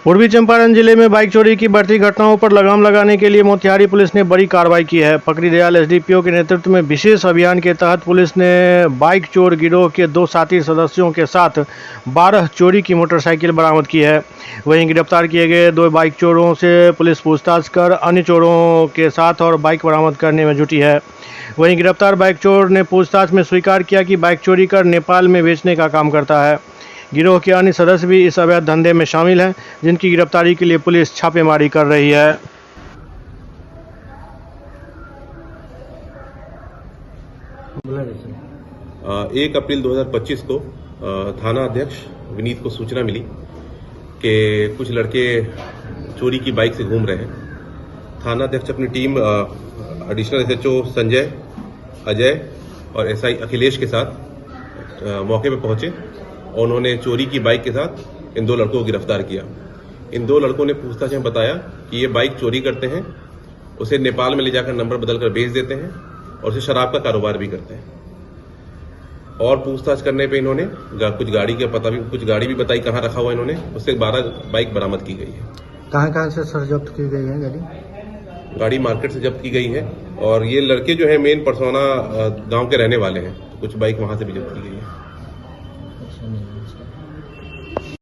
पूर्वी चंपारण जिले में बाइक चोरी की बढ़ती घटनाओं पर लगाम लगाने के लिए मोतिहारी पुलिस ने बड़ी कार्रवाई की है। पकड़ी दयाल एसडीपीओ के नेतृत्व में विशेष अभियान के तहत पुलिस ने बाइक चोर गिरोह के 2 साथी सदस्यों के साथ 12 चोरी की मोटरसाइकिल बरामद की है। वहीं गिरफ्तार किए गए 2 बाइक चोरों से पुलिस पूछताछ कर अन्य चोरों के साथ और बाइक बरामद करने में जुटी है। वहीं गिरफ्तार बाइक चोर ने पूछताछ में स्वीकार किया कि बाइक चोरी कर नेपाल में बेचने का काम करता है। गिरोह के अन्य सदस्य भी इस अवैध धंधे में शामिल हैं, जिनकी गिरफ्तारी के लिए पुलिस छापेमारी कर रही है। 1 अप्रैल 2025 को थाना अध्यक्ष विनीत को सूचना मिली कि कुछ लड़के चोरी की बाइक से घूम रहे हैं। थाना अध्यक्ष अपनी team additional SHO Sanjay, Ajay और एसआई अखिलेश के साथ मौके पर पहुंचे और उन्होंने चोरी की बाइक के साथ इन 2 लड़कों को गिरफ्तार किया। इन 2 लड़कों ने पूछताछ में बताया कि ये बाइक चोरी करते हैं, उसे नेपाल में ले जाकर नंबर बदलकर बेच देते हैं और उसे शराब का कारोबार भी करते हैं। और पूछताछ करने पे इन्होंने कुछ गाड़ी भी बताई कहाँ रखा हुआ इन्होंने, उससे 12 बाइक बरामद की गई है। कहाँ से सर जब्त की गई है गाड़ी मार्केट से जब्त की गई है और ये लड़के जो है मेन परसौना गांव के रहने वाले हैं। कुछ बाइक वहां से भी जब्त की गई है।